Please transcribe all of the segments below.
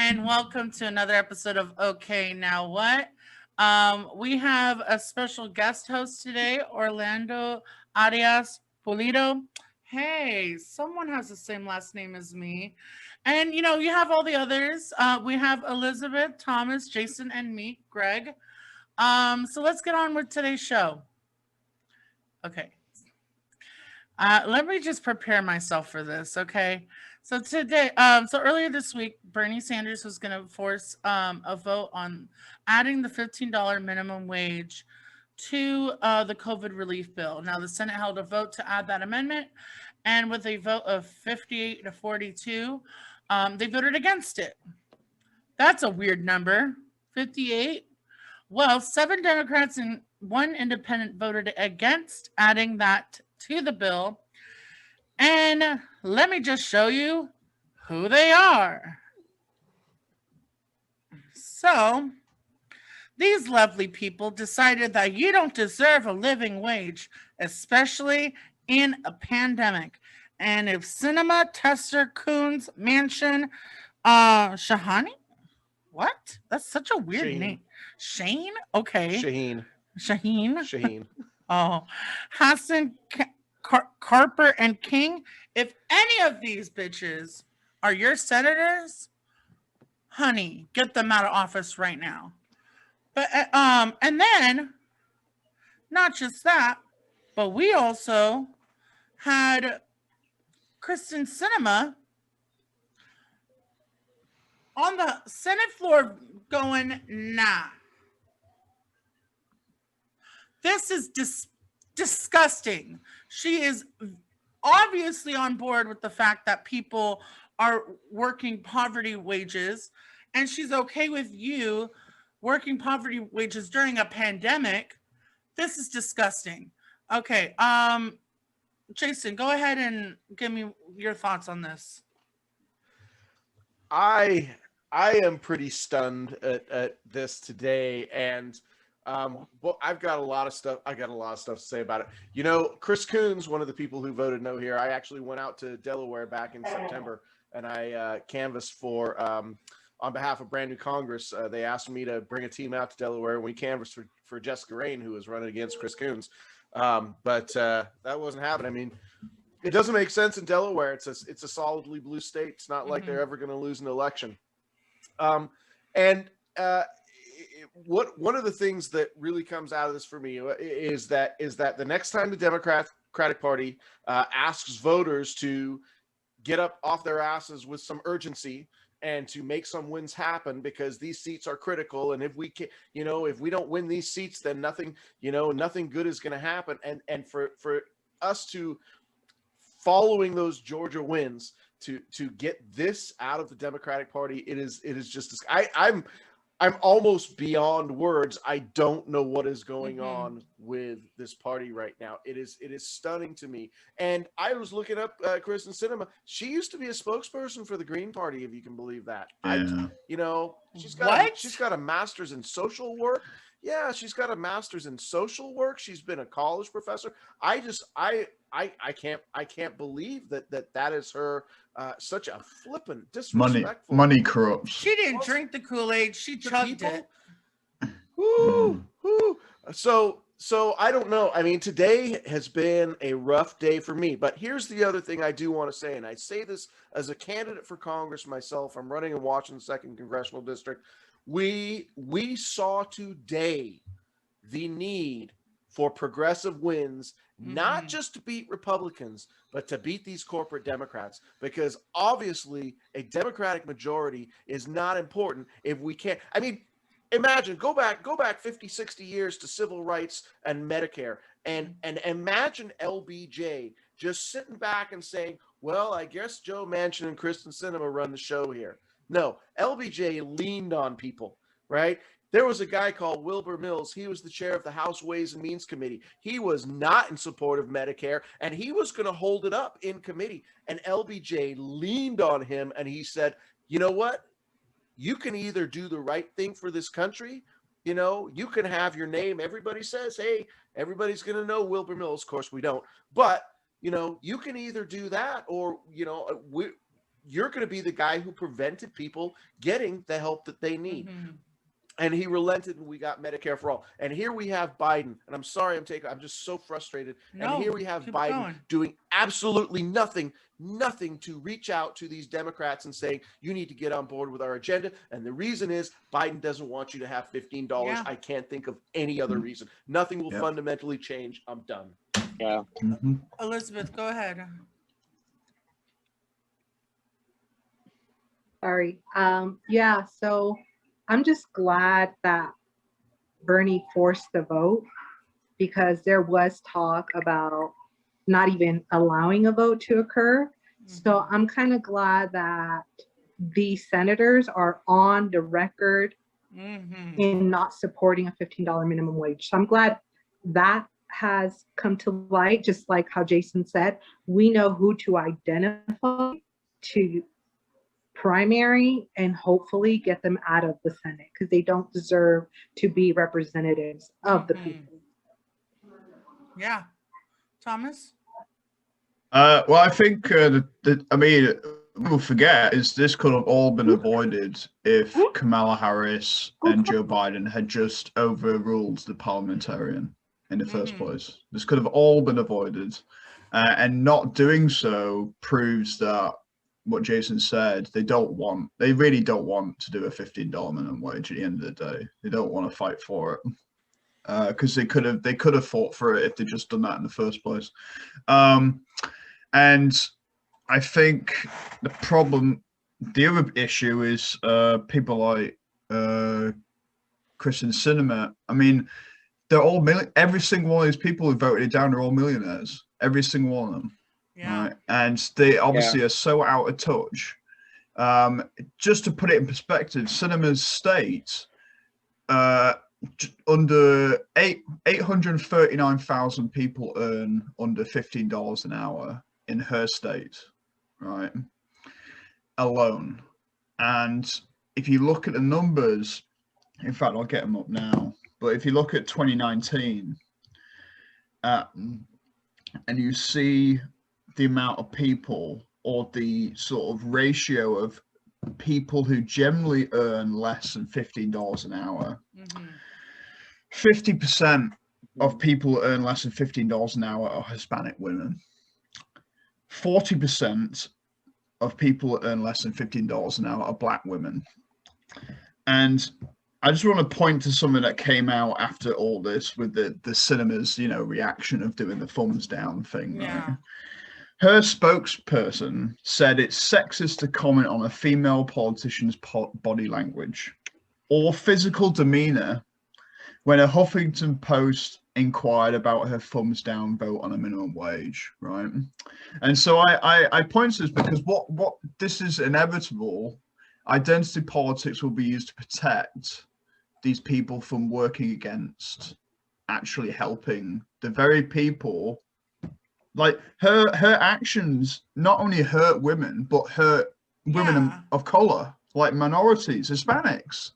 and welcome to another episode of Okay Now What. We have a special guest host today, Orlando Arias Pulido. Hey, someone has the same last name as me. And you have all the others. We have Elizabeth, Thomas, Jason, and me, Greg. So let's get on with today's show. Okay. Let me just prepare myself for this, okay? So earlier this week, Bernie Sanders was going to force a vote on adding the $15 minimum wage to the COVID relief bill. Now, the Senate held a vote to add that amendment, and with a vote of 58 to 42, they voted against it. That's a weird number, 58. Well, 7 Democrats and 1 independent voted against adding that to the bill. And let me just show you who they are. So, these lovely people decided that you don't deserve a living wage, especially in a pandemic. And if Cinema, Tester, Coons, Mansion, Shahani? What? That's such a weird Shaheen. name. Shane? Okay. Shaheen. Shaheen? Oh. Hassan, Carper, and King. If any of these bitches are your senators, honey, get them out of office right now. But and then not just that, but we also had Kristen Sinema on the Senate floor going, nah. This is disgusting. She is obviously on board with the fact that people are working poverty wages, and she's okay with you working poverty wages during a pandemic. This is disgusting. Okay, Jason, go ahead and give me your thoughts on this. I am pretty stunned at this today, and well, I've got a lot of stuff. I got a lot of stuff to say about it. You know, Chris Coons, one of the people who voted no here. I actually went out to Delaware back in September, and I canvassed for on behalf of Brand New Congress. They asked me to bring a team out to Delaware, and we canvassed for Jessica Rain, who was running against Chris Coons. But that wasn't happening. I mean, it doesn't make sense in Delaware. It's a solidly blue state. It's not like they're ever going to lose an election. And one of the things that really comes out of this for me is that the next time the Democratic Party asks voters to get up off their asses with some urgency and to make some wins happen, because these seats are critical, and if we can, if we don't win these seats, then nothing good is going to happen. And for us to, following those Georgia wins, to get this out of the Democratic Party, it is just I'm almost beyond words. I don't know what is going on with this party right now. It is stunning to me. And I was looking up Kristen Sinema. She used to be a spokesperson for the Green Party, if you can believe that. Yeah. She's got a master's in social work. Yeah, she's got a master's in social work. She's been a college professor. I can't believe that is her. Such a flippant, disrespectful. Money corrupts. She didn't drink the Kool-Aid. She chugged it. Woo. So I don't know. I mean, today has been a rough day for me. But here's the other thing I do want to say, and I say this as a candidate for Congress myself. I'm running in Washington 2nd Congressional District. We saw today the need for progressive wins, not just to beat Republicans, but to beat these corporate Democrats, because obviously a Democratic majority is not important if we can't. I mean, imagine, go back 50, 60 years to civil rights and Medicare, and imagine LBJ just sitting back and saying, well, I guess Joe Manchin and Kristen Sinema run the show here. No, LBJ leaned on people, right? There was a guy called Wilbur Mills. He was the chair of the House Ways and Means Committee. He was not in support of Medicare, and he was going to hold it up in committee. And LBJ leaned on him, and he said, you know what? You can either do the right thing for this country. You can have your name. Everybody says, hey, everybody's going to know Wilbur Mills. Of course, we don't. But, you can either do that, or, you're going to be the guy who prevented people getting the help that they need. Mhm. And he relented, and we got Medicare for all. And here we have Biden, and I'm sorry, I'm just so frustrated. No, and here we have keep Biden going. doing absolutely nothing to reach out to these Democrats and saying, you need to get on board with our agenda. And the reason is Biden doesn't want you to have $15. Yeah. I can't think of any other reason. Nothing will Yep. fundamentally change. I'm done. Yeah. Elizabeth, go ahead. Sorry. Yeah, so I'm just glad that Bernie forced the vote, because there was talk about not even allowing a vote to occur. So I'm kind of glad that these senators are on the record in not supporting a $15 minimum wage. So I'm glad that has come to light, just like how Jason said. We know who to identify to primary and hopefully get them out of the Senate, because they don't deserve to be representatives of the people. Yeah. Thomas? Well, I think we'll forget is this could have all been avoided if Kamala Harris and Joe Biden had just overruled the parliamentarian in the first place. This could have all been avoided, and not doing so proves that what Jason said, they really don't want to do a $15 minimum wage at the end of the day. They don't want to fight for it, because they could have fought for it if they'd just done that in the first place. And I think the other issue is people like Kristen Sinema. I mean, they're all every single one of these people who voted it down are all millionaires. Every single one of them. Yeah. Right? And they obviously are so out of touch. Just to put it in perspective, Sinema's state, under 839,000 people earn under $15 an hour in her state, right? Alone. And if you look at the numbers, in fact, I'll get them up now. But if you look at 2019, and you see the amount of people, or the sort of ratio of people who generally earn less than $15 an hour, 50% of people who earn less than $15 an hour are Hispanic women. 40% of people who earn less than $15 an hour are Black women. And I just want to point to something that came out after all this with the cinema's, reaction of doing the thumbs down thing. Yeah. Right? Her spokesperson said it's sexist to comment on a female politician's body language or physical demeanor when a Huffington Post inquired about her thumbs down vote on a minimum wage, right? And so I point to this because what this is inevitable. Identity politics will be used to protect these people from working against actually helping the very people. Like her actions not only hurt women, but hurt women of color, like minorities, Hispanics.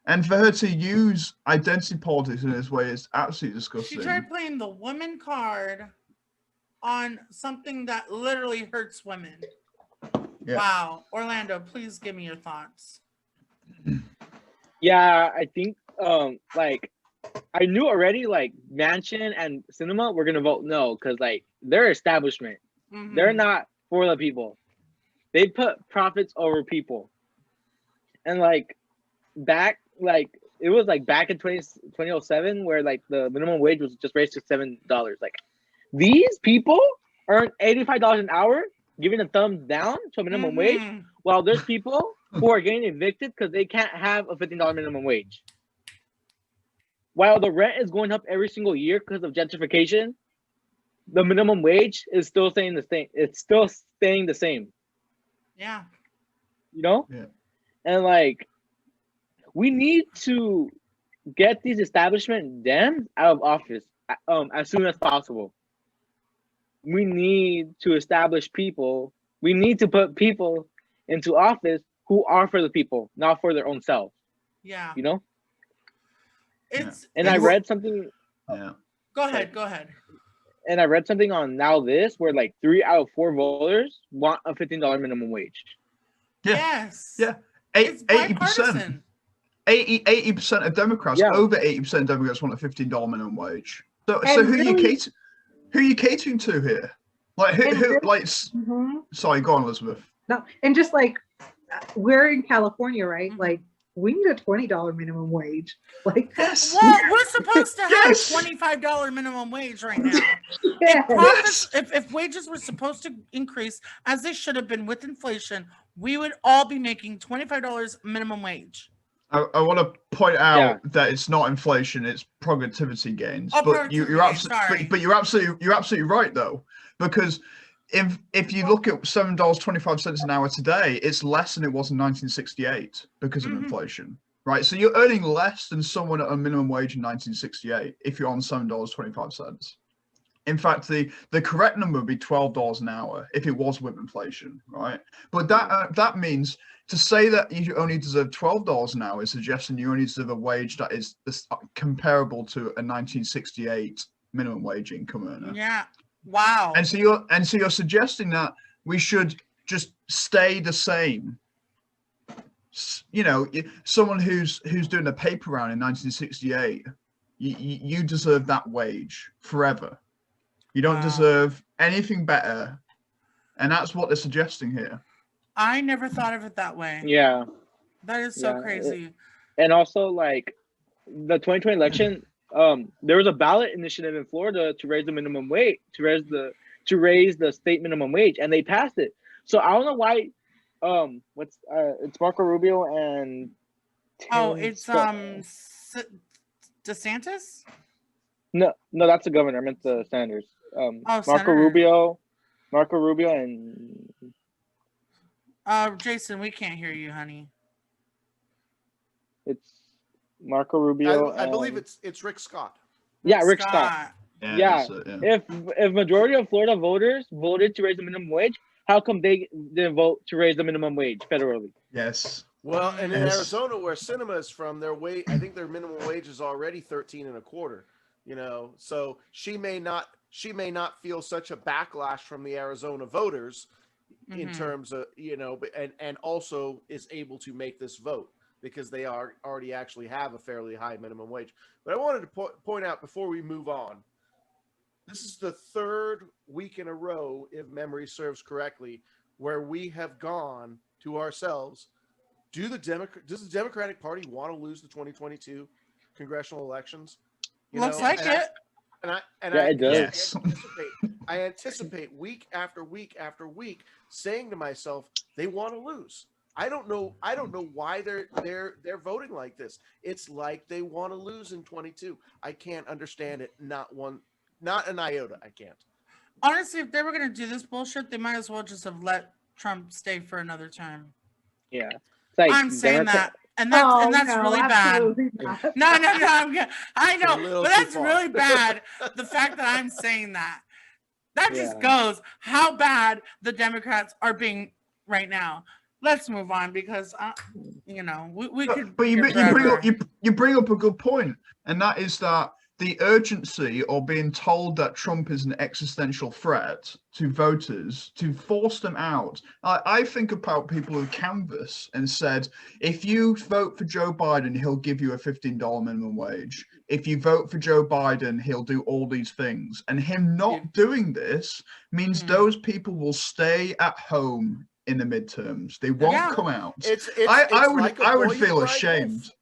And for her to use identity politics in this way is absolutely disgusting. She tried playing the woman card on something that literally hurts women. Yeah. Wow. Orlando, please give me your thoughts. Yeah, I think I knew already Manchin and Cinema were gonna vote no, because they're establishment. They're not for the people. They put profits over people. And back it was back in 2007 where the minimum wage was just raised to $7. These people earn $85 an hour, giving a thumbs down to a minimum wage, while there's people who are getting evicted because they can't have a $15 minimum wage. While the rent is going up every single year because of gentrification, the minimum wage is still staying the same. It's still staying the same. Yeah. Yeah. And we need to get these establishment Dems out of office as soon as possible. We need to establish people. We need to put people into office who are for the people, not for their own self. Yeah. I read something. Yeah. Go ahead. and I read something on Now This where like 3 out of 4 voters want a $15 minimum wage. Yeah. Yes. Yeah. It's 80%. bipartisan. 80% of Democrats, Yeah. over 80% of Democrats want a $15 minimum wage. So And who really- are you catering to here? Like And who really- like Mhm. sorry, go on, Elizabeth. No, and just like we're in California, right? Mhm. Like we need a $20 minimum wage. Like Yes. Well, we're supposed to have Yes. $25 minimum wage right now. yeah. Profits, if wages were supposed to increase as they should have been with inflation, we would all be making $25 minimum wage. I want to point out Yeah. that it's not inflation; it's productivity gains. Oh, but you're productivity, absolutely, sorry. but you're absolutely right though, because if you look at $7.25 an hour today, it's less than it was in 1968 because of Mhm. inflation, right? So you're earning less than someone at a minimum wage in 1968 if you're on $7.25. In fact, the correct number would be $12 an hour if it was with inflation, right? But that means to say that you only deserve $12 an hour is suggesting you only deserve a wage that is comparable to a 1968 minimum wage income earner. Yeah. Wow. And so you're suggesting that we should just stay the same. You know, someone who's doing a paper round in 1968, you deserve that wage forever. You don't Wow. deserve anything better, and that's what they're suggesting here. I never thought of it that way. Yeah. That is so Yeah, crazy. And also, like, the 2020 election, there was a ballot initiative in Florida to raise the minimum wage, to raise the state minimum wage, and they passed it. So I don't know why. It's Marco Rubio and Oh, Tim it's DeSantis? no, that's the governor. I meant the senators. Marco Senator. Rubio and Jason, we can't hear you, honey. it's Marco Rubio. I believe and- it's Rick Scott. Rick Scott. Yeah. That's it, yeah. If majority of Florida voters voted to raise the minimum wage, how come they didn't vote to raise the minimum wage federally? Yes. Well, and in Yes. Arizona, where Cinema is from, I think their minimum wage is already 13 and a quarter. You know, so she may not feel such a backlash from the Arizona voters in Mhm. terms of, you know, and also is able to make this vote because they already actually have a fairly high minimum wage. But I wanted to point out before we move on, this is the third week in a row, if memory serves correctly, where we have gone to ourselves. Does the Democratic Party want to lose the 2022 congressional elections? You Looks know, like and it. It does. I anticipate week after week after week saying to myself, they want to lose. I don't know why they're voting like this. It's like they want to lose in 22. I can't understand it. Not an iota. I can't. Honestly, if they were going to do this bullshit, they might as well just have let Trump stay for another term. Yeah. It's like I'm saying Democrat- that. And that's Oh, that's no, really bad. absolutely not. No, I'm good. I A know, little but too that's far. really bad. The fact that I'm saying that. That just Yeah. goes how bad the Democrats are being right now. Let's move on because, you know, we could. But you get bring up a good point, and that is that the urgency of being told that Trump is an existential threat to voters to force them out. I think about people who canvass and said, if you vote for Joe Biden, he'll give you a $15 minimum wage. If you vote for Joe Biden, he'll do all these things. And him not doing this means Mhm. those people will stay at home in the midterms. They won't Yeah. come out. I would feel ashamed.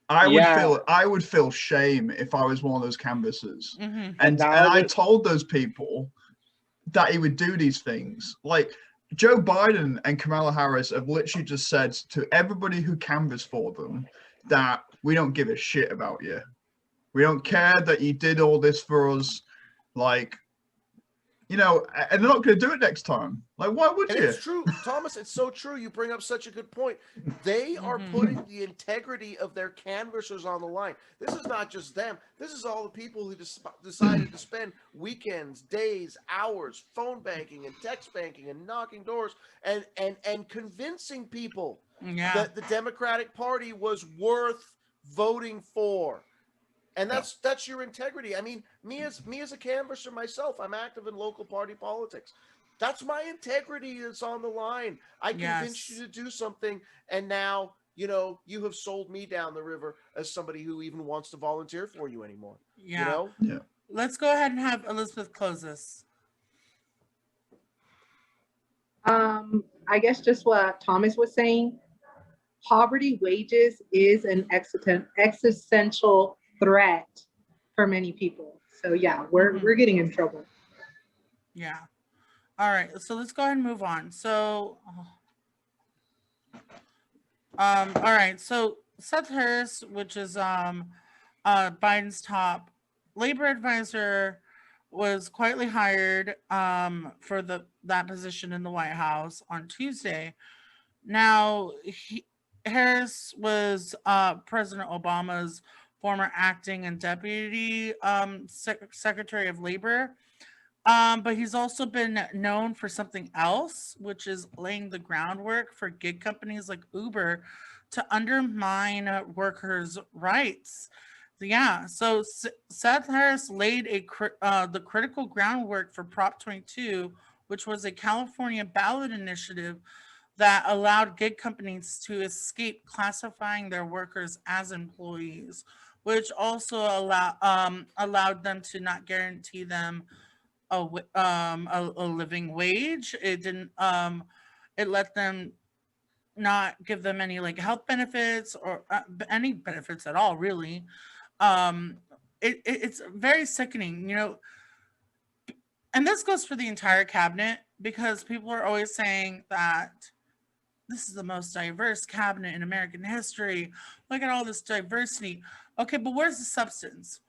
I would feel shame if I was one of those canvassers. Mhm. And I told those people that he would do these things. Like Joe Biden and Kamala Harris have literally just said to everybody who canvassed for them that we don't give a shit about you. We don't care that you did all this for us. Like, you know, and they're not going to do it next time. Like, why would And you? it's true, Thomas. It's so true. You bring up such a good point. They are Mhm. putting the integrity of their canvassers on the line. This is not just them. This is all the people who decided to spend weekends, days, hours, phone banking and text banking and knocking doors and convincing people Yeah. that the Democratic Party was worth voting for. And that's your integrity. I mean, me as a canvasser myself, I'm active in local party politics. That's my integrity that's on the line. I convinced you to do something, and now you have sold me down the river as somebody who even wants to volunteer for you anymore. Yeah. Yeah. Let's go ahead and have Elizabeth close this. I guess just what Thomas was saying, poverty wages is an existential threat for many people. So yeah, we're getting in trouble. Yeah. All right. So let's go ahead and move on. So, all right. So Seth Harris, which is Biden's top labor advisor, was quietly hired for that position in the White House on Tuesday. Now, Harris was President Obama's former acting and deputy secretary of labor. But he's also been known for something else, which is laying the groundwork for gig companies like Uber to undermine workers' rights. Yeah, so Seth Harris laid the critical groundwork for Prop 22, which was a California ballot initiative that allowed gig companies to escape classifying their workers as employees, which also allowed them to not guarantee them a living wage. It didn't. It let them not give them any like health benefits or any benefits at all, really. It's very sickening, and this goes for the entire cabinet, because people are always saying that this is the most diverse cabinet in American history. Look at all this diversity. Okay, but where's the substance?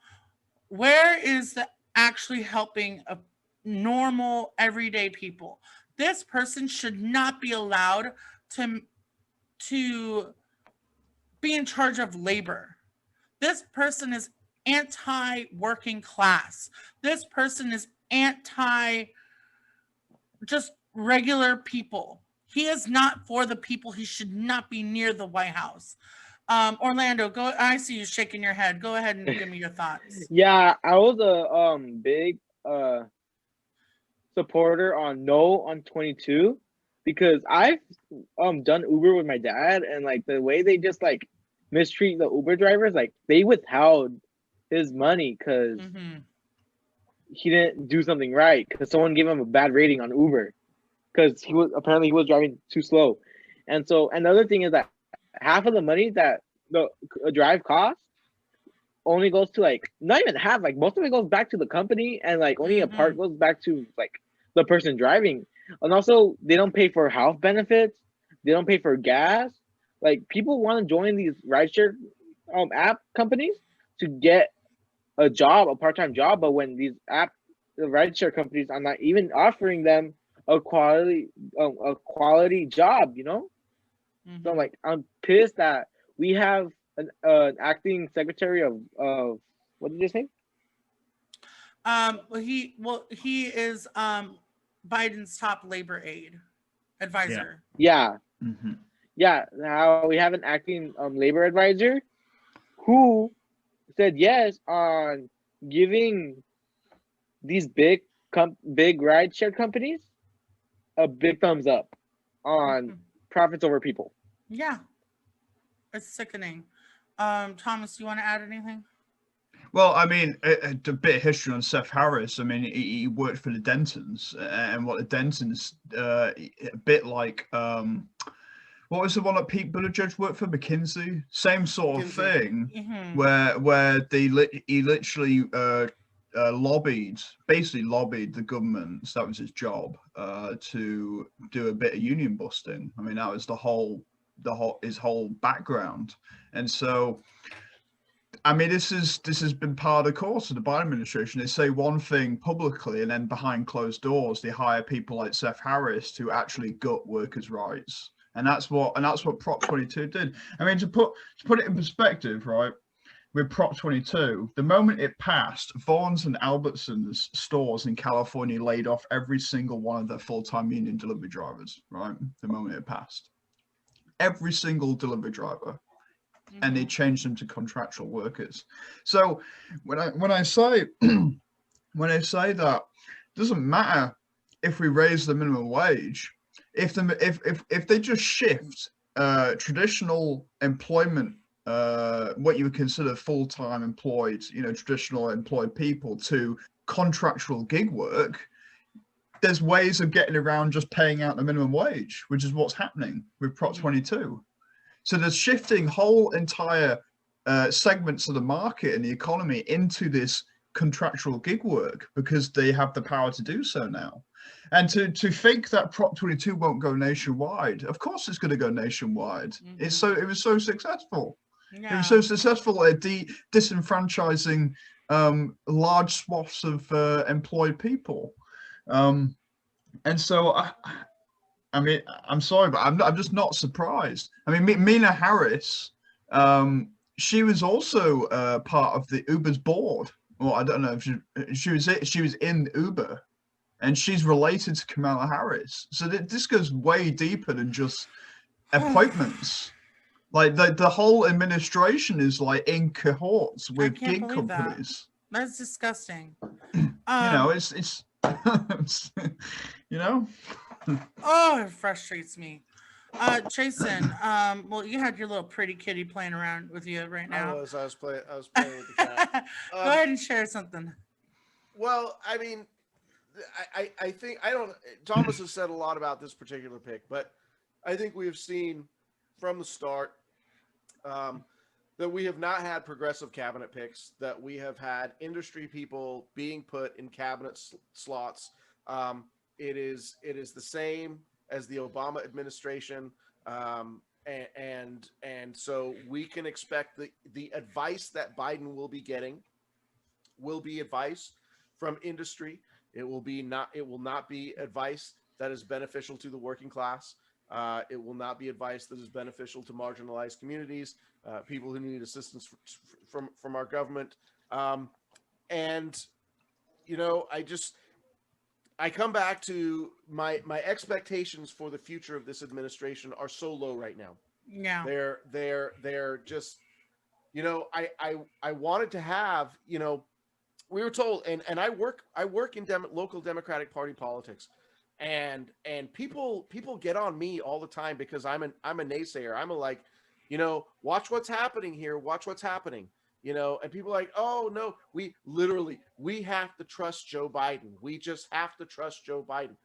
Where is the actually helping a normal everyday people? This person should not be allowed to be in charge of labor. This person is anti-working class. This person is anti just regular people. He is not for the people. He should not be near the White House. Orlando, go. I see you shaking your head. Go ahead and give me your thoughts. Yeah, I was a big supporter on 22 because I've done Uber with my dad, and like the way they just like mistreat the Uber drivers, like they withheld his money because he didn't do something right, because someone gave him a bad rating on Uber because he was driving too slow. And so another thing is that half of the money that the drive costs only goes to, like, not even half, like most of it goes back to the company, and like only a part goes back to like the person driving. And also they don't pay for health benefits, they don't pay for gas. Like people want to join these rideshare app companies to get a job, a part-time job, but when the rideshare companies are not even offering them a quality job, So I'm pissed that we have an acting secretary of what did you say? He is Biden's top labor aid advisor. Yeah. Yeah, now we have an acting labor advisor who said yes on giving these big rideshare companies a big thumbs up on profits over people. Yeah, it's sickening. Thomas, you want to add anything? Well, I mean, a bit of history on Seth Harris. I mean, he worked for the Dentons, and what the Dentons, a bit like, what was the one that Pete Buttigieg worked for? McKinsey? Same sort of thing, where he literally basically lobbied the government, so that was his job, to do a bit of union busting. I mean, that was his whole background. And so, I mean, this has been part of the course of the Biden administration. They say one thing publicly, and then behind closed doors, they hire people like Seth Harris to actually gut workers' rights. And that's what Prop 22 did. I mean, to put it in perspective, right? With Prop 22, the moment it passed, Vaughn's and Albertsons stores in California laid off every single one of their full-time union delivery drivers, right? The moment it passed. Every single delivery driver. and they changed them to contractual workers. So when I say that it doesn't matter if we raise the minimum wage, if they just shift traditional employment, what you would consider full-time employed, traditional employed people, to contractual gig work, there's ways of getting around just paying out the minimum wage, which is what's happening with Prop 22. So there's shifting whole entire segments of the market and the economy into this contractual gig work because they have the power to do so now. And to think that Prop 22 won't go nationwide, of course it's going to go nationwide. It was so successful. Yeah. It was so successful at disenfranchising large swaths of employed people. And so I mean, I'm sorry, but I'm just not surprised. I mean, Mina Harris, she was also part of the Uber's board. Well, I don't know if she was in Uber, and she's related to Kamala Harris. So this goes way deeper than just appointments. Like the whole administration is like in cohorts with gig companies. That's disgusting. It's Oh, it frustrates me. Jason, well, you had your little pretty kitty playing around with you right now. I was playing with the cat. Go ahead and share something. Well, I mean, I think Thomas has said a lot about this particular pick, but I think we have seen from the start that we have not had progressive cabinet picks, that we have had industry people being put in cabinet slots. It is the same as the Obama administration, and so we can expect the advice that Biden will be getting will be advice from industry. It will not be advice that is beneficial to the working class. It will not be advice that is beneficial to marginalized communities, people who need assistance from our government. I come back to my expectations for the future of this administration are so low right now. Yeah. They're just, I wanted to have, we were told, and I work in local Democratic Party politics, and people get on me all the time because I'm a naysayer. I'm watch what's happening here. Watch what's happening. And people are like, oh no, we have to trust Joe Biden. We just have to trust Joe Biden.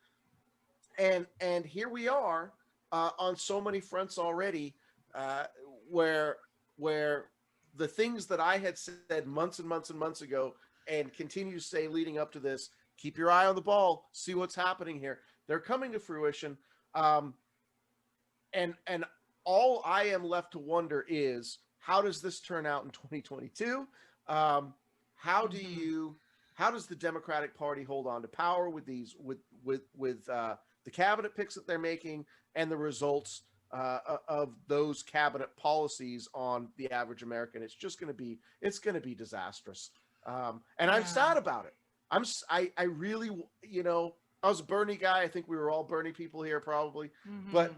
And here we are on so many fronts already, where the things that I had said months and months and months ago and continue to say leading up to this, keep your eye on the ball, see what's happening here. They're coming to fruition. And all I am left to wonder is, how does this turn out in 2022? How does the Democratic Party hold on to power with these the cabinet picks that they're making and the results of those cabinet policies on the average American? It's going to be disastrous. And I'm sad about it. I really, I was a Bernie guy. I think we were all Bernie people here probably, but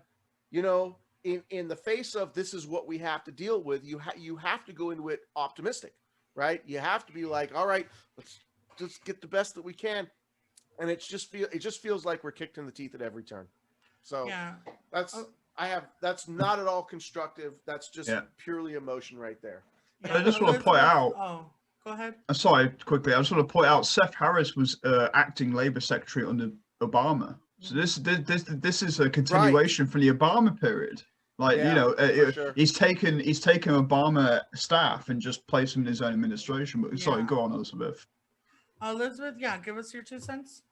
in the face of this is what we have to deal with, you have to go into it optimistic, right? You have to be like, all right, let's just get the best that we can. And it just feels like we're kicked in the teeth at every turn. So yeah. That's not at all constructive. That's just purely emotion right there. Yeah, I just want to point out. Oh, go ahead. Sorry, quickly. I just want to point out Seth Harris was acting Labor Secretary under Obama. So this is a continuation from the Obama period. Sure. he's taken Obama staff and just placed them in his own administration. But sorry, go on, Elizabeth. Elizabeth, give us your 2 cents.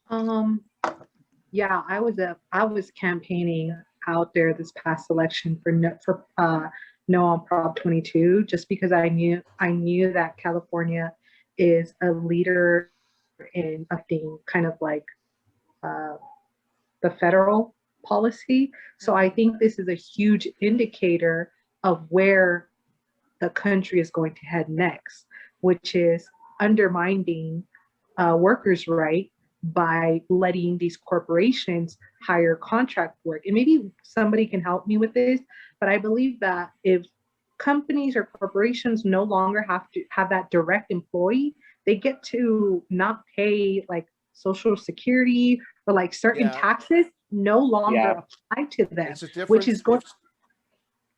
I was campaigning out there this past election for no on Prop 22, just because I knew that California is a leader in updating kind of like the federal policy. So I think this is a huge indicator of where the country is going to head next, which is undermining workers' right by letting these corporations hire contract work. And maybe somebody can help me with this, but I believe that if companies or corporations no longer have to have that direct employee, they get to not pay like Social Security or like certain taxes no longer apply to them, It's a difference. which is going.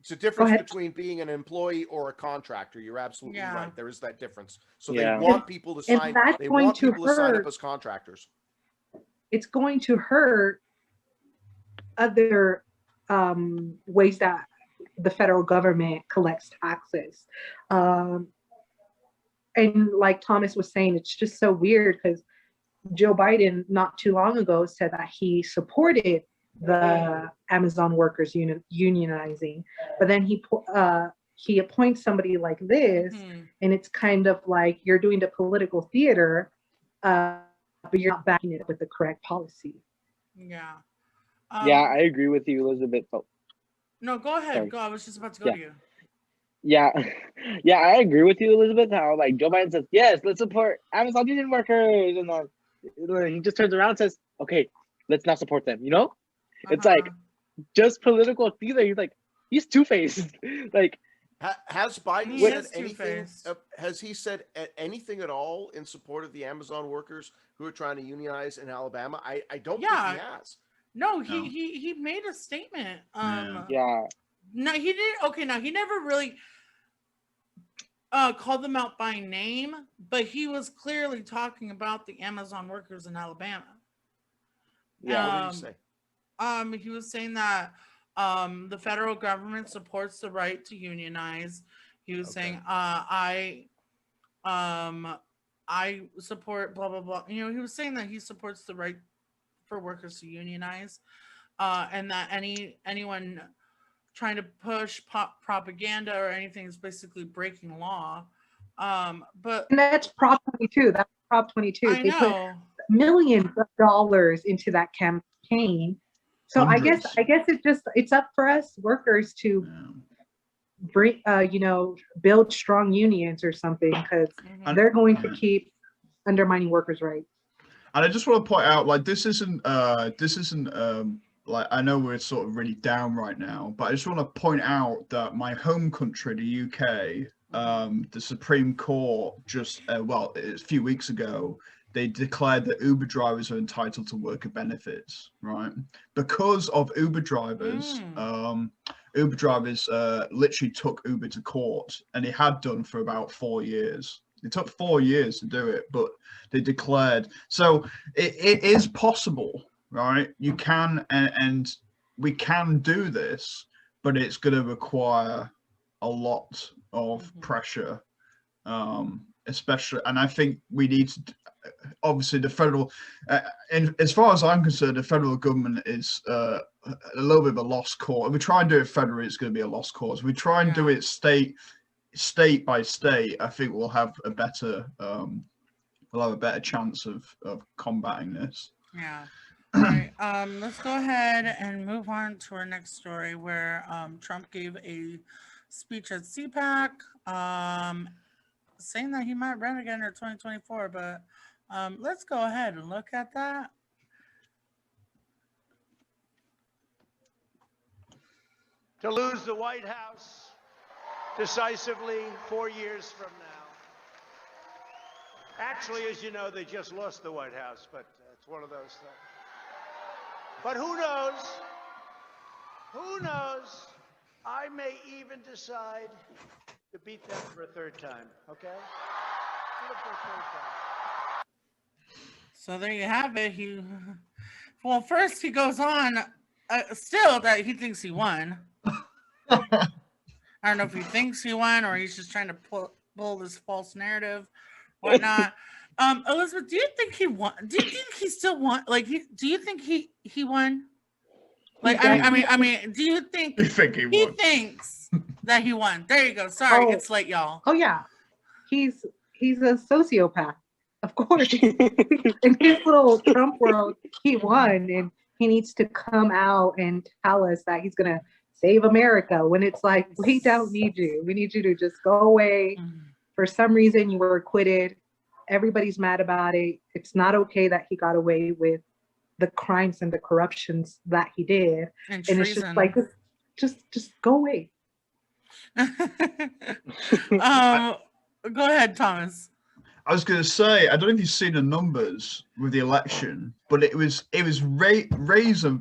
It's a difference between being an employee or a contractor. You're absolutely right. There is that difference. So they want people to sign. They want people to sign up as contractors. It's going to hurt other ways that the federal government collects taxes. And like Thomas was saying, it's just so weird because Joe Biden not too long ago said that he supported the Amazon workers unionizing, but then he appoints somebody like this, and it's kind of like you're doing the political theater, but you're not backing it with the correct policy. Yeah. I agree with you, Elizabeth. Oh. No, go ahead. Sorry. Go. I was just about to go to you. Yeah, I agree with you, Elizabeth. How like Joe Biden says, yes, let's support Amazon union workers, and then he just turns around and says, okay, let's not support them. You know, it's like just political theater. He's two-faced. Like, has Biden said anything? Has he said anything at all in support of the Amazon workers who are trying to unionize in Alabama? I don't think he has. No, he made a statement. No, he didn't. Okay, now he never really called them out by name, but he was clearly talking about the Amazon workers in Alabama. Yeah, what did he say? He was saying that the federal government supports the right to unionize. He was saying, I support blah blah blah. You know, he was saying that he supports the right for workers to unionize, and that anyone trying to push propaganda or anything is basically breaking law. But and that's Prop 22. That's Prop 22. They put millions of dollars into that campaign. So Hundreds. I guess it's up for us workers to bring build strong unions or something, because they're going to keep undermining workers' rights. And I just want to point out, like, this isn't like, I know we're sort of really down right now, but I just want to point out that my home country, the UK, the Supreme Court just, a few weeks ago, they declared that Uber drivers are entitled to worker benefits, right? Because of Uber drivers, literally took Uber to court, and they had done for about 4 years. It took 4 years to do it, but they declared. So it is possible, right? You can, and we can do this, but it's going to require a lot of pressure, especially. And I think we need to, obviously, the federal, as far as I'm concerned, the federal government is a little bit of a lost cause. If we try and do it federally, it's going to be a lost cause. If we try and do it state by state, I think we'll have a better chance of combating this. Yeah. All right. Let's go ahead and move on to our next story, where Trump gave a speech at Cpac, saying that he might run again in 2024. But let's go ahead and look at that. To lose the White House decisively 4 years from now. Actually, as you know, they just lost the White House, but it's one of those things. But who knows? Who knows? I may even decide to beat them for a third time, okay? For a third time. So there you have it. Well, first he goes on still that he thinks he won. I don't know if he thinks he won or he's just trying to pull this false narrative, whatnot. Elizabeth, do you think he won? Do you think he still won? Like, do you think he won? Like, I mean, do you think he thinks that he won? There you go. Sorry, it's late, y'all. Oh yeah, he's a sociopath, of course. In his little Trump world, he won, and he needs to come out and tell us that he's gonna save America, when it's like, we don't need you. We need you to just go away. For some reason, you were acquitted, everybody's mad about it. It's not okay that he got away with the crimes and the corruptions that he did. And And it's just like, just go away. Go ahead, Thomas. I was going to say, I don't know if you've seen the numbers with the election, but it was razor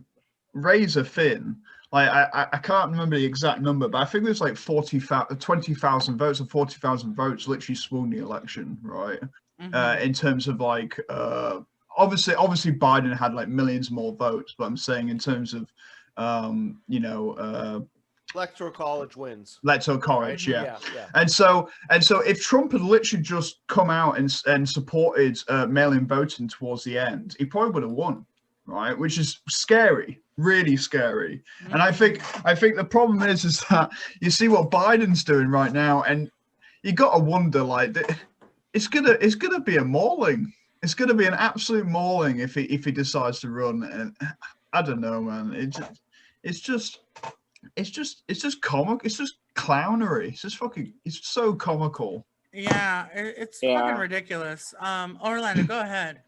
thin. Like I can't remember the exact number, but I think it was like 20,000 votes or 40,000 votes literally swung the election, right? In terms of like, obviously Biden had like millions more votes, but I'm saying in terms of, Electoral college wins. Electoral college, right? yeah. Yeah. And so if Trump had literally just come out and supported mail-in voting towards the end, he probably would have won, right? Which is scary, really scary. And I think the problem is that you see what Biden's doing right now, and you got to wonder, like, it's gonna be a mauling. It's gonna be an absolute mauling if he decides to run. And I don't know, man. It's just comic. It's just clownery. It's so comical. Yeah, it's fucking ridiculous. Orlando, go ahead.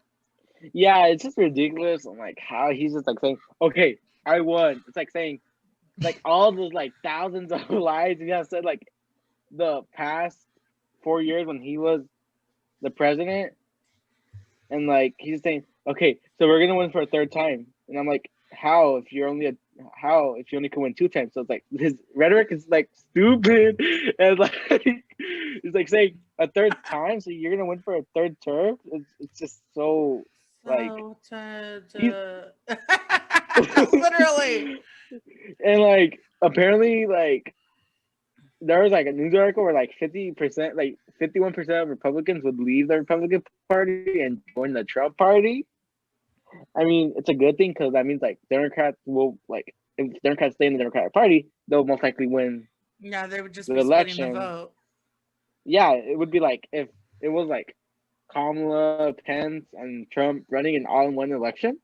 Yeah, it's just ridiculous. I'm like, how he's just like saying, okay, I won. It's like saying, like, all those like thousands of lies he has said like the past 4 years when he was the president, and like he's saying, okay, so we're gonna win for a third time. And I'm like, how if you only can win 2 times? So it's like his rhetoric is like stupid, and like he's like saying a third time, so you're gonna win for a third term. It's just so like literally. And like apparently like there was like a news article where like 50%, like 51% of Republicans would leave the Republican Party and join the Trump Party. I mean, it's a good thing because that means like Democrats will like, if Democrats stay in the Democratic Party, they'll most likely win. Yeah, they would just the be election. splitting the vote. Yeah, it would be like if it was like Kamala, Pence, and Trump running an all-in-one election,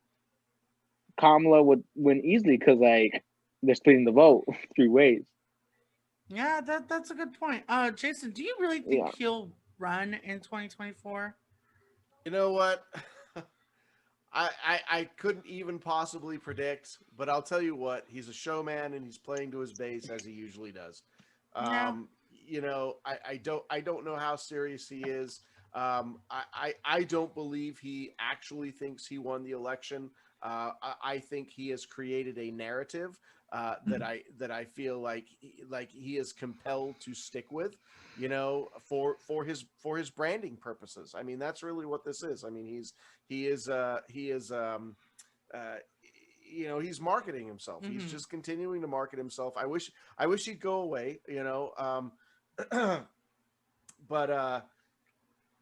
Kamala would win easily because like they're splitting the vote 3 ways. Yeah, that's a good point. Jason, do you really think he'll run in 2024? You know what? I couldn't even possibly predict, but I'll tell you what, he's a showman and he's playing to his base as he usually does. You know, I don't know how serious he is. I don't believe he actually thinks he won the election. I think he has created a narrative that I feel like he is compelled to stick with, you know, for his branding purposes. I mean, that's really what this is. I mean, he is you know, he's marketing himself. Mm-hmm. He's just continuing to market himself. I wish he'd go away, you know. But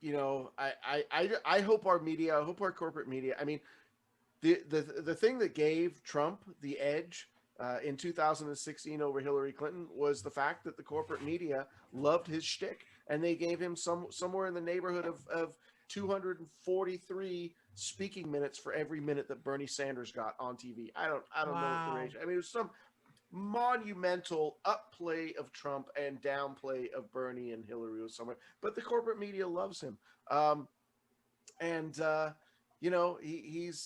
you know, I hope our media, I hope our corporate media. I mean, the thing that gave Trump the edge in 2016 over Hillary Clinton was the fact that the corporate media loved his shtick, and they gave him somewhere in the neighborhood of 243 speaking minutes for every minute that Bernie Sanders got on TV. I don't know what the range. I mean, it was some monumental upplay of Trump and downplay of Bernie and Hillary was somewhere, but the corporate media loves him. You know,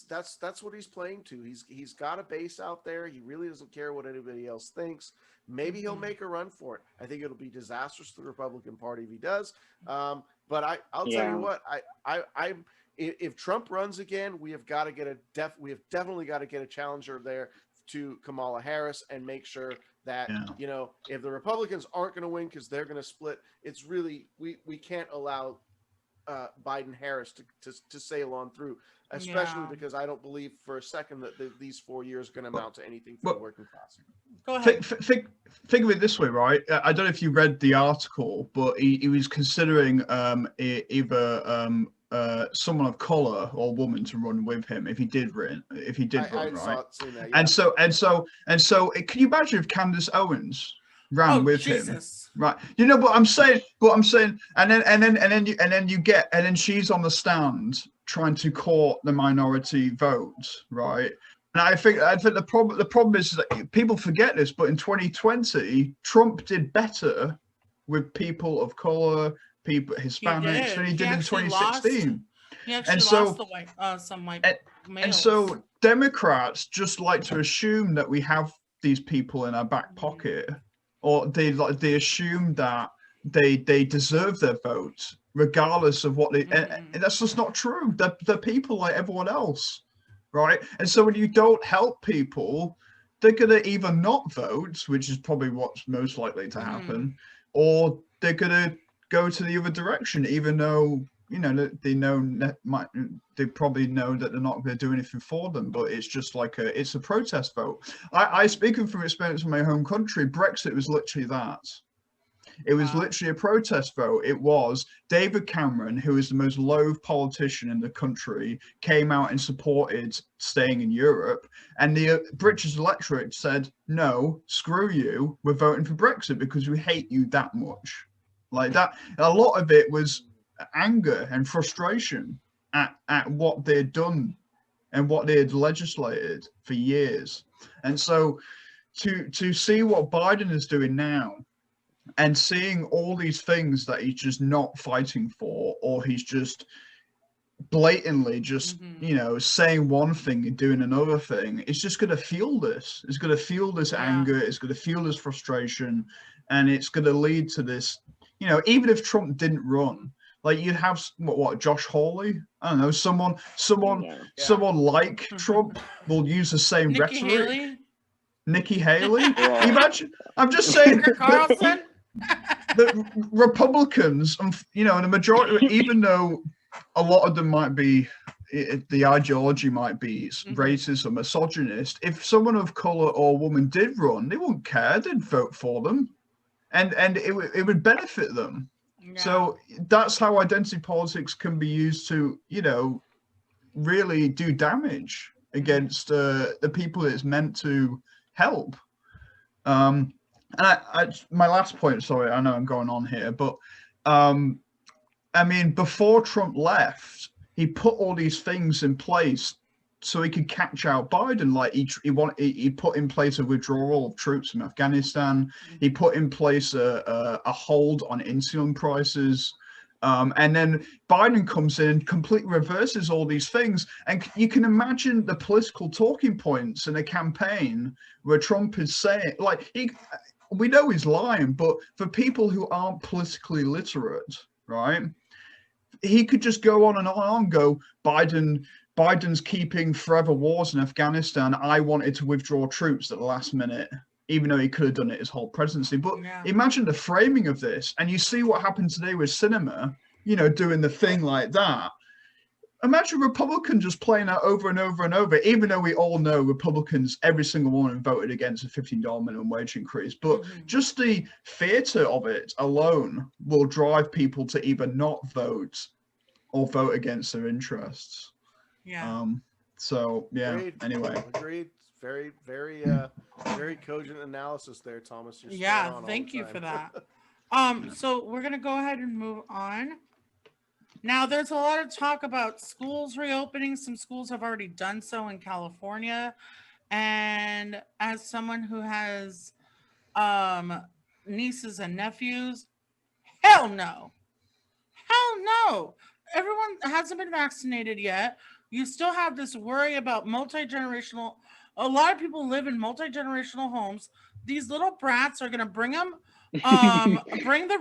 that's what he's playing to. He's got a base out there. He really doesn't care what anybody else thinks. Maybe he'll make a run for it. I think it'll be disastrous to the Republican Party if he does. But I'll tell you what, if Trump runs again, we have definitely got to get a challenger there to Kamala Harris and make sure that, you know, if the Republicans aren't going to win because they're going to split, it's really, we can't allow Biden Harris to sail on through, especially because I don't believe for a second that these 4 years are going to amount to anything for the working class. Go ahead. Think of it this way, right? I don't know if you read the article, but he was considering either someone of color or woman to run with him if he did run, right? And so can you imagine if Candace Owens ran with him, right? You know, but I'm saying, and then she's on the stand trying to court the minority vote, right? And I think the problem is that people forget this, but in 2020, Trump did better with people of color people, Hispanics, than he did in actually 2016. He actually And so- lost the white, some white And males. so Democrats just like to assume that we have these people in our back pocket, or they assume that they deserve their vote regardless of what they. And that's just not true. They're people like everyone else, right? And so when you don't help people, they're gonna either not vote, which is probably what's most likely to happen, or they're gonna go to the other direction, even though they probably know that they're not going to do anything for them, but it's just like it's a protest vote. I speaking from experience in my home country, Brexit was literally that. It was literally a protest vote. It was David Cameron, who is the most loathed politician in the country, came out and supported staying in Europe, and the British electorate said, no, screw you, we're voting for Brexit because we hate you that much. Like that, a lot of it was anger and frustration at what they'd done and what they had legislated for years. And so to see what Biden is doing now and seeing all these things that he's just not fighting for, or he's just blatantly just saying one thing and doing another thing, it's just going to fuel this. It's going to fuel this anger, it's going to fuel this frustration, and it's going to lead to this, even if Trump didn't run, like you'd have what Josh Hawley, I don't know, someone like Trump will use the same rhetoric. Nikki Haley. Imagine. I'm just saying. Carlson. The Republicans, and the majority, even though a lot of them might be, the ideology might be racist or misogynist, if someone of color or woman did run, they wouldn't care. They'd vote for them, and it would benefit them. Yeah. So that's how identity politics can be used to, really do damage against the people it's meant to help. And my last point, sorry, I know I'm going on here, but before Trump left, he put all these things in place so he could catch out Biden. Like he put in place a withdrawal of troops from Afghanistan. He put in place a hold on insulin prices. And then Biden comes in and completely reverses all these things. And you can imagine the political talking points in a campaign where Trump is saying, we know he's lying, but for people who aren't politically literate, right, he could just go on and go, Biden's keeping forever wars in Afghanistan. I wanted to withdraw troops at the last minute, even though he could have done it his whole presidency. But imagine the framing of this, and you see what happened today with Sinema, doing the thing like that. Imagine Republicans just playing that over and over and over, even though we all know Republicans, every single one voted against a $15 minimum wage increase. But just the theater of it alone will drive people to either not vote or vote against their interests. Yeah. Agreed. Anyway. Agreed. Very, very, very cogent analysis there, Thomas. You're thank you for that. So we're gonna go ahead and move on. Now, there's a lot of talk about schools reopening. Some schools have already done so in California. And as someone who has nieces and nephews, hell no. Hell no. Everyone hasn't been vaccinated yet. You still have this worry about multi-generational. A lot of people live in multi-generational homes. These little brats are going to bring the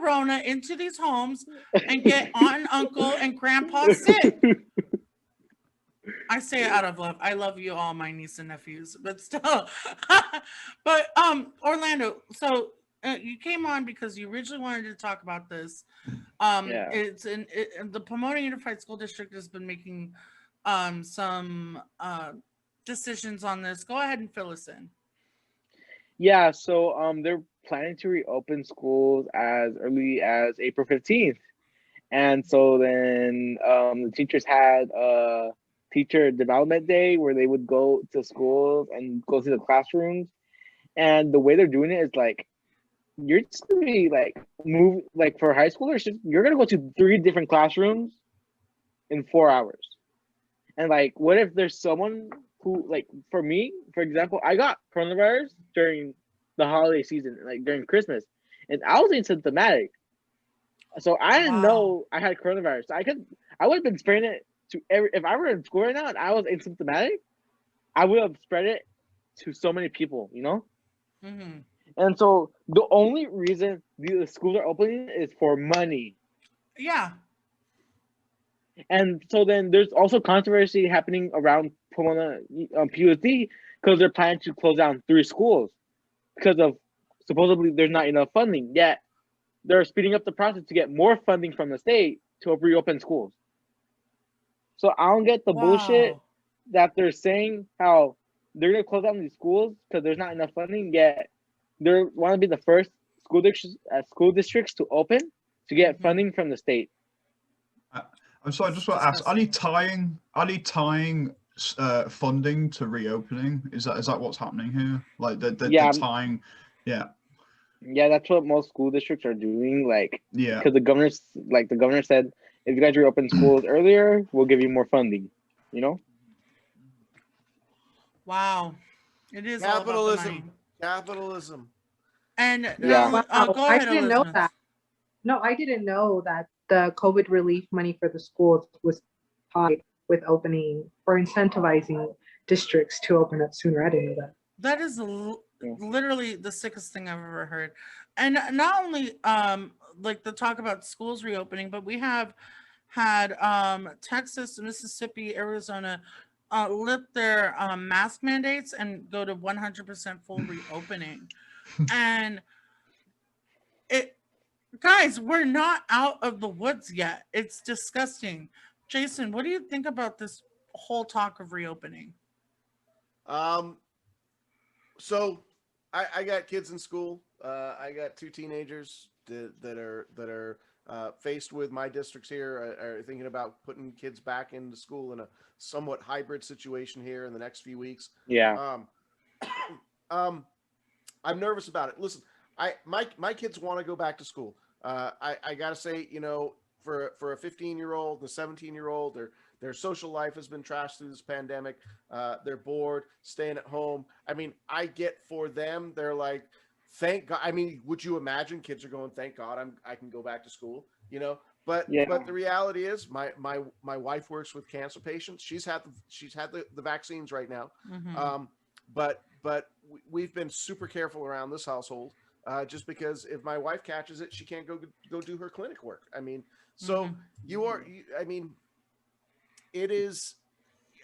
Rona into these homes and get aunt and uncle and grandpa sick. I say it out of love. I love you all, my niece and nephews, but still. But Orlando, so you came on because you originally wanted to talk about this. It's the Pomona Unified School District has been making some decisions on this. Go ahead and fill us in. Yeah, so they're planning to reopen schools as early as April 15th. And so then the teachers had a teacher development day where they would go to schools and go to the classrooms. And the way they're doing it is you're just gonna be for high schoolers, you're gonna go to 3 different classrooms in 4 hours. And what if there's someone who, for me, for example, I got coronavirus during the holiday season, during Christmas, and I was asymptomatic. So I didn't Wow. know I had coronavirus. I would have been spreading it to if I were in school right now and I was asymptomatic, I would have spread it to so many people, you know? Mm-hmm. And so the only reason the schools are opening is for money. Yeah. And so then there's also controversy happening around Pomona PUSD because they're planning to close down 3 schools because of supposedly there's not enough funding. Yet they're speeding up the process to get more funding from the state to reopen schools. So I don't get the bullshit Wow. that they're saying how they're gonna close down these schools because there's not enough funding. Yet they want to be the first school districts to open to get Mhm. funding from the state. I'm sorry, I just want to ask: Are they tying funding to reopening? Is that what's happening here? Like they're Yeah. tying, yeah, Yeah, that's what most school districts are doing. Like, yeah. because the governor said, if you guys reopen schools earlier, we'll give you more funding. You know? Wow. It is all about the money. Capitalism. Capitalism. And Yeah. not only, Wow, go I ahead, didn't know Elizabeth. that. No, I didn't know that the COVID relief money for the schools was tied with opening or incentivizing districts to open up sooner. I didn't know that. That is Yeah. literally the sickest thing I've ever heard. And not only like the talk about schools reopening, but we have had Texas, Mississippi, Arizona lift their mask mandates and go to 100% full reopening. And it, guys, we're not out of the woods yet. It's disgusting. Jason, what do you think about this whole talk of reopening? So I got kids in school. I got 2 teenagers that are faced with my districts here are thinking about putting kids back into school in a somewhat hybrid situation here in the next few weeks. Yeah. I'm nervous about it. Listen, my kids want to go back to school. I gotta say, you know, for a 15-year-old, the 17-year-old, their social life has been trashed through this pandemic. They're bored, staying at home. I mean, I get for them, they're like, thank God. I mean, would you imagine kids are going, thank God I can go back to school, you know? But Yeah. but the reality is my wife works with cancer patients. She's had the vaccines right now. Mhm. But we've been super careful around this household, just because if my wife catches it, she can't go do her clinic work. I mean, so I mean, it is.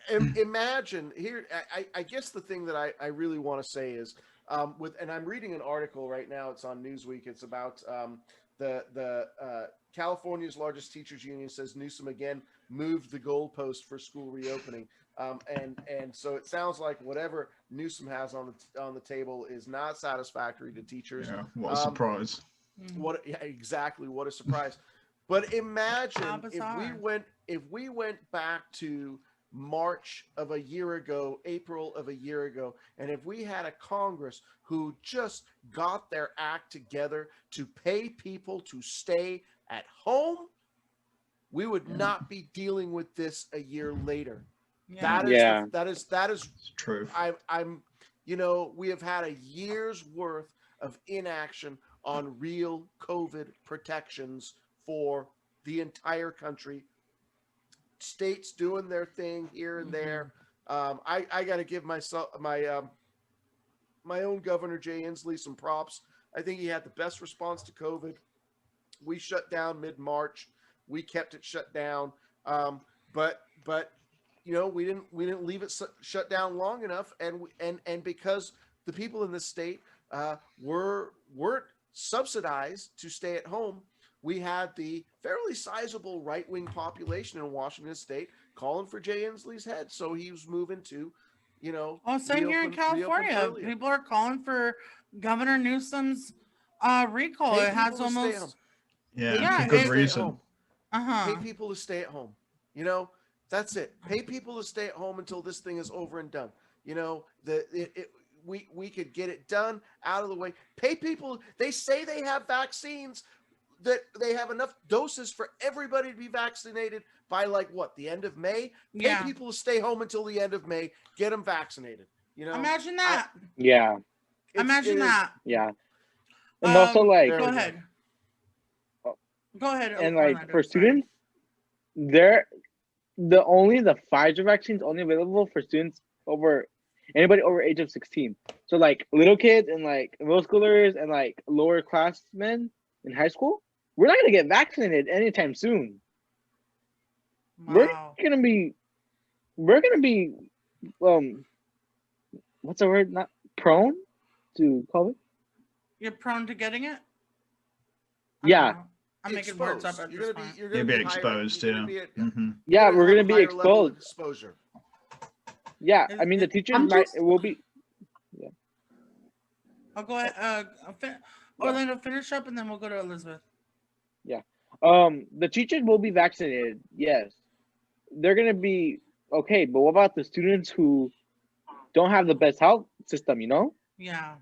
Imagine here. I guess the thing that I really want to say is, and I'm reading an article right now. It's on Newsweek. It's about the California's largest teachers union says Newsom again moved the goalpost for school reopening. And so it sounds like whatever Newsom has on the table is not satisfactory to teachers. Yeah, what a surprise. Exactly, what a surprise. But imagine How if bizarre. we went back to March of a year ago, April of a year ago, and if we had a Congress who just got their act together to pay people to stay at home, we would not be dealing with this a year later. Yeah. That is It's true. I'm you know, we have had a year's worth of inaction on real COVID protections for the entire country. States doing their thing here and there. I got to give myself my own governor Jay Inslee some props. I think he had the best response to COVID. We shut down mid-March. We kept it shut down. But you know, we didn't leave it shut down long enough, and because the people in this state weren't subsidized to stay at home, we had the fairly sizable right-wing population in Washington State calling for Jay Inslee's head, so he was moving to, you know, Oh, same here in reopen California. earlier. People are calling for Governor Newsom's recall. Pay It has people to stay at home. almost Yeah, Yeah, for good it- reason. Pay people to stay at home. You know, that's it. Pay people to stay at home until this thing is over and done. You know, we could get it done, out of the way. Pay people. They say they have vaccines, that they have enough doses for everybody to be vaccinated by like what, the end of May? Pay Yeah. people to stay home until the end of May. Get them vaccinated. You know, Imagine that. Yeah. Imagine that. Yeah. And also, like, Go There we go. ahead. Go ahead. And like Orlando, for sorry. students, they're the Pfizer vaccine is only available for students over anybody over age of 16. So like little kids and like middle schoolers and like lower classmen in high school, we're not gonna get vaccinated anytime soon. Wow. We're gonna be what's the word? Not prone to COVID. You're prone to getting it? I Yeah. don't know. I'm making words up at You're this gonna be, point. you're You'll gonna be higher- exposed, you're yeah. gonna be at- Mhm. Yeah, you're we're have gonna a be higher level of exposed. exposure. Yeah, Is I mean the it- teachers I'm might just- it will be I'll go ahead. Orlando, finish up and then we'll go to Elizabeth. the teachers will be vaccinated, yes. They're gonna be okay, but what about the students who don't have the best health system, you know? Yeah.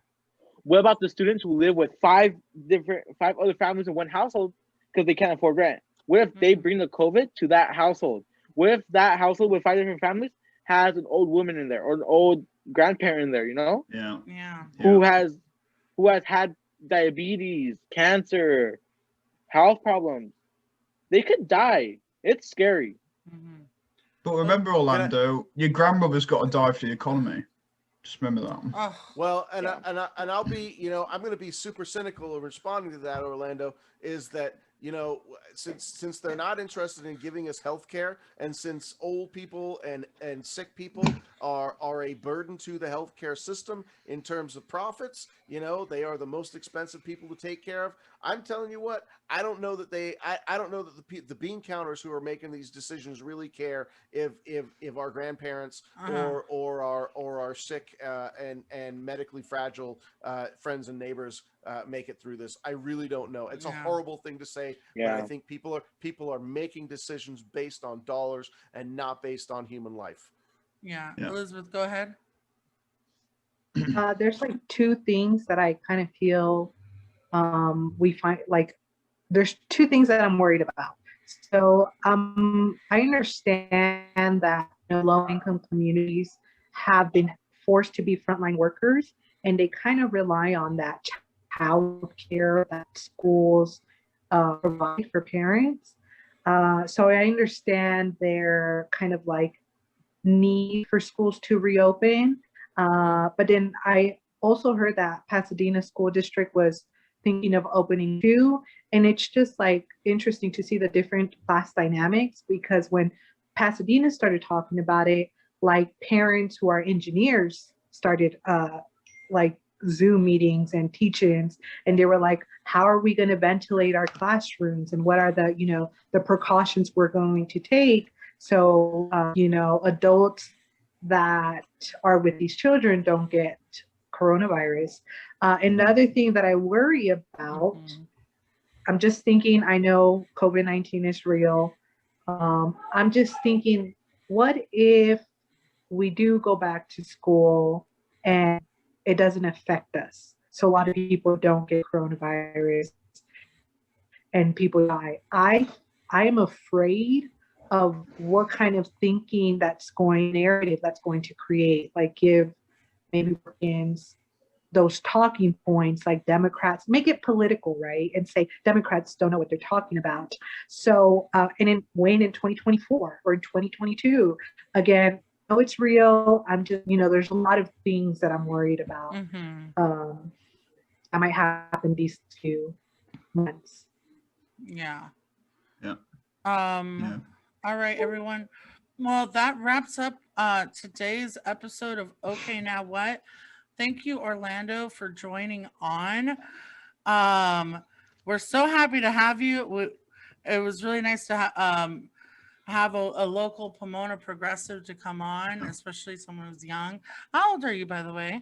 What about the students who live with five other families in one household because they can't afford rent? What if they bring the COVID to that household? What if that household with 5 different families has an old woman in there or an old grandparent in there, you know? Yeah. Yeah. Who has had diabetes, cancer, health problems. They could die. It's scary. Mhm. But remember, Orlando, your grandmother's got to die for the economy. Just remember that. Oh, Well, and Yeah. I'll be, I'm going to be super cynical in responding to that, Orlando, is that, since they're not interested in giving us health care, and since old people and sick people are a burden to the healthcare system in terms of profits, they are the most expensive people to take care of. I'm telling you what, I don't know that I don't know that the bean counters who are making these decisions really care if our grandparents or our sick and medically fragile friends and neighbors make it through this. I really don't know. It's a horrible thing to say, but I think people are making decisions based on dollars and not based on human life. yeah. Yeah. Elizabeth, go ahead. There's like two things that I kind of feel we find like there's two things that I'm worried about. So I understand that low income communities have been forced to be frontline workers and they kind of rely on that child care that schools provide for parents. So I understand their kind of like need for schools to reopen. But then I also heard that Pasadena School District was thinking of opening too. And it's just like interesting to see the different class dynamics because when Pasadena started talking about it, like parents who are engineers started like Zoom meetings and teach-ins, and they were like, how are we going to ventilate our classrooms and what are the precautions we're going to take so adults that are with these children don't get coronavirus. Another thing that I worry about, I'm just thinking, I know COVID-19 is real. I'm just thinking, what if we do go back to school and it doesn't affect us? So a lot of people don't get coronavirus and people die. I am afraid of what kind of thinking narrative that's going to create, like give maybe Republicans those talking points like Democrats, make it political, right? And say Democrats don't know what they're talking about. So, and in Wayne in 2024 or in 2022, again, oh, it's real. I'm just, there's a lot of things that I'm worried about. That might happen these 2 months. Yeah. Yeah. All right, everyone. Well, that wraps up today's episode of Okay Now What. Thank you, Orlando, for joining on. We're so happy to have you. It was really nice to have a local Pomona progressive to come on, especially someone who's young. How old are you, by the way?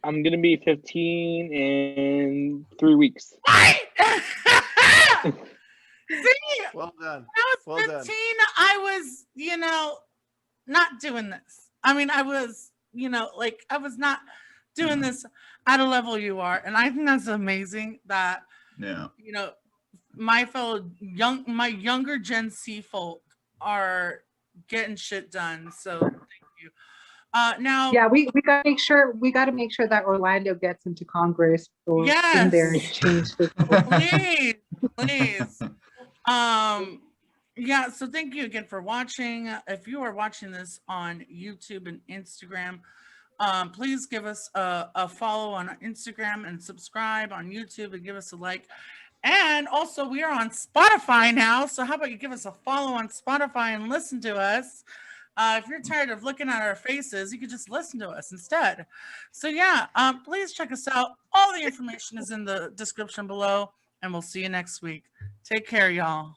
I'm gonna be 15 in 3 weeks. See, Well done. when I was 15, I was, not doing this. I mean, I was, I was not doing this at a level you are. And I think that's amazing that, my younger Gen C folk are getting shit done. So thank you. Now, Yeah, we got to make sure that Orlando gets into Congress or in there and yes, change the vote. please, please. Yeah, so thank you again for watching. If you are watching this on YouTube and Instagram, please give us a follow on Instagram and subscribe on YouTube and give us a like. And also, we are on Spotify now. So how about you give us a follow on Spotify and listen to us? If you're tired of looking at our faces, you could just listen to us instead. So yeah, please check us out. All the information is in the description below, and we'll see you next week. Take care, y'all.